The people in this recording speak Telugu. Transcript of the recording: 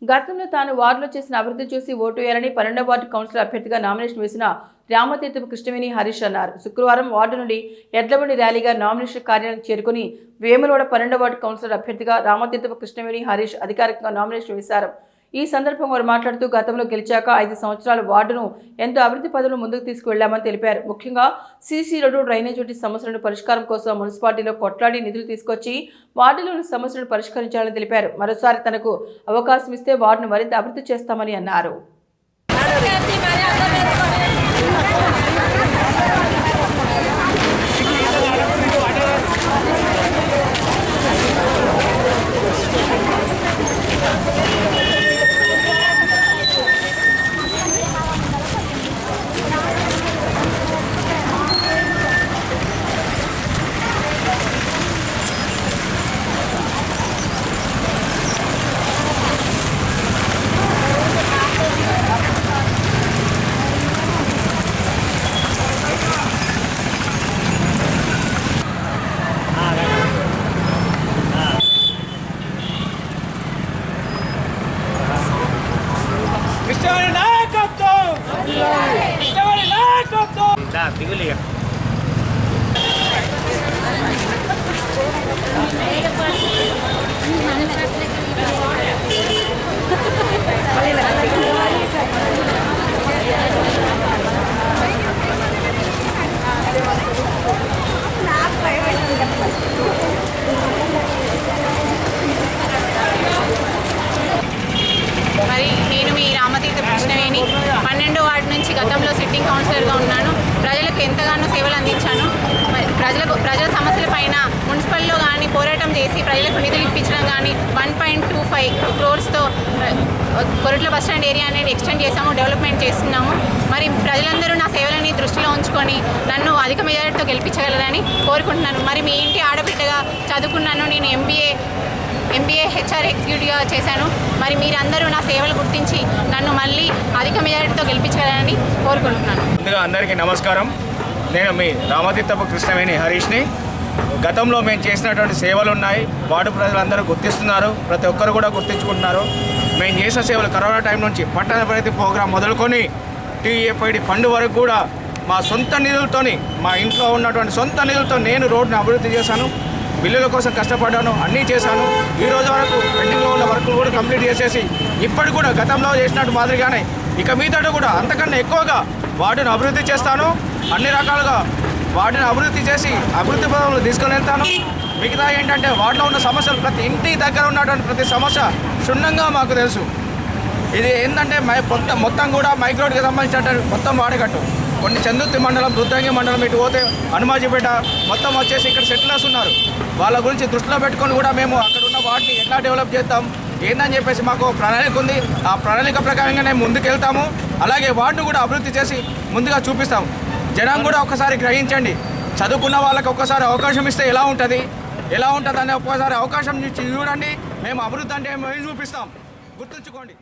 గతంలో తాను వార్డులో చేసిన అభివృద్ధి చూసి ఓటు వేయాలని 12వ వార్డు కౌన్సిలర్ అభ్యర్థిగా నామినేషన్ వేసిన రామతీర్థపు కృష్ణవేణి హరీష్ అన్నారు. శుక్రవారం వార్డు నుండి ఎడ్లబండి ర్యాలీగా నామినేషన్ కార్యాలయానికి చేరుకుని వేములవాడ 12వ వార్డు కౌన్సిలర్ అభ్యర్థిగా రామతీర్థపు కృష్ణవేణి హరీష్ అధికారికంగా నామినేషన్ వేశారు. ఈ సందర్భంగా వారు మాట్లాడుతూ గతంలో గెలిచాక 5 సంవత్సరాల వార్డును ఎంతో అభివృద్ధి పనులు ముందుకు తీసుకువెళ్లామని తెలిపారు. ముఖ్యంగా సీసీ రోడ్డు, డ్రైనేజ్ వంటి సమస్యలను పరిష్కారం కోసం మున్సిపాలిటీలో కొట్లాడి నిధులు తీసుకొచ్చి వార్డులోని సమస్యలను పరిష్కరించాలని తెలిపారు. మరోసారి తనకు అవకాశం ఇస్తే వార్డును మరింత అభివృద్ధి చేస్తామని అన్నారు. Tinggal మరి నేను మీ రామతీర్థపు కృష్ణవేణి 12వ వార్డు నుంచి గతంలో సిట్టింగ్ కౌన్సిలర్గా ఉన్నాను. ప్రజలకు ఎంతగానో సేవలు అందించాను. ప్రజల సమస్యలపైన మున్సిపల్లో కానీ పోరాటం చేసి ప్రజలకు నిధులు ఇప్పించడం కానీ 1.25 crores కొరట్ల బస్టాండ్ ఏరియా అనేది ఎక్స్టెండ్ చేసాము, డెవలప్మెంట్ చేస్తున్నాము. మరి ప్రజలందరూ నా సేవలని దృష్టిలో ఉంచుకొని నన్ను అధిక మెజారిటీతో గెలిపించగలరని కోరుకుంటున్నాను. మరి మీ ఇంటి ఆడబిడ్డగా చదువుకున్నాను. నేను ఎంబీఏ హెచ్ఆర్ ఎగ్జిక్యూటివ్గా చేశాను. మరి మీరందరూ నా సేవలు గుర్తించి నన్ను మళ్ళీ అధిక మెజారిటీతో గెలిపించాలని కోరుకుంటున్నాను. ముందుగా అందరికీ నమస్కారం. నేను మీ రామతీర్థపు కృష్ణవేణి హరీష్ని. గతంలో మేము చేసినటువంటి సేవలు ఉన్నాయి, వార్డు ప్రజలందరూ గుర్తిస్తున్నారు, ప్రతి ఒక్కరు కూడా గుర్తించుకుంటున్నారు. మేము చేసిన సేవలు కరోనా టైం నుంచి పట్టణ ప్రగతి ప్రోగ్రాం మొదలుకొని టీఏపైడి ఫండ్ వరకు కూడా మా సొంత నిధులతోని, మా ఇంట్లో ఉన్నటువంటి సొంత నిధులతో నేను రోడ్డుని అభివృద్ధి చేశాను. బిల్లుల కోసం కష్టపడ్డాను, అన్నీ చేశాను. ఈ రోజు వరకు పెండింగ్లో ఉన్న వర్కులు కూడా కంప్లీట్ చేసేసి ఇప్పటికి కూడా గతంలో చేసినట్టు మాదిరిగానే ఇక మీదట కూడా అంతకన్నా ఎక్కువగా వార్డును అభివృద్ధి చేస్తాను. అన్ని రకాలుగా వార్డును అభివృద్ధి చేసి అభివృద్ధి పదంలో తీసుకొని వెళ్తాను. మిగతా ఏంటంటే వార్డులో ఉన్న సమస్యలు ప్రతి ఇంటి దగ్గర ఉన్నటువంటి ప్రతి సమస్య క్షుణ్ణంగా మాకు తెలుసు. ఇది ఏంటంటే మొత్తం కూడా మైక్రోడ్కి సంబంధించినటువంటి మొత్తం వాడకట్టు. కొన్ని చందుర్తి మండలం, రుద్రంగి మండలం, ఇటు పోతే హనుమాజీపేట మొత్తం వచ్చేసి ఇక్కడ సెటిలర్స్ ఉన్నారు. వాళ్ళ గురించి దృష్టిలో పెట్టుకొని కూడా మేము అక్కడ ఉన్న వాటిని ఎట్లా డెవలప్ చేస్తాం ఏందని చెప్పేసి మాకు ప్రణాళిక ఉంది. ఆ ప్రణాళిక ప్రకారంగా మేము ముందుకు వెళ్తాము. అలాగే వాటిని కూడా అభివృద్ధి చేసి ముందుగా చూపిస్తాం. జనం కూడా ఒక్కసారి గ్రహించండి. చదువుకున్న వాళ్ళకి ఒక్కసారి అవకాశం ఇస్తే ఎలా ఉంటుంది అనే ఒక్కసారి అవకాశం ఇచ్చి చూడండి. మేము అభివృద్ధి అంటే మేము చూపిస్తాం, గుర్తుంచుకోండి.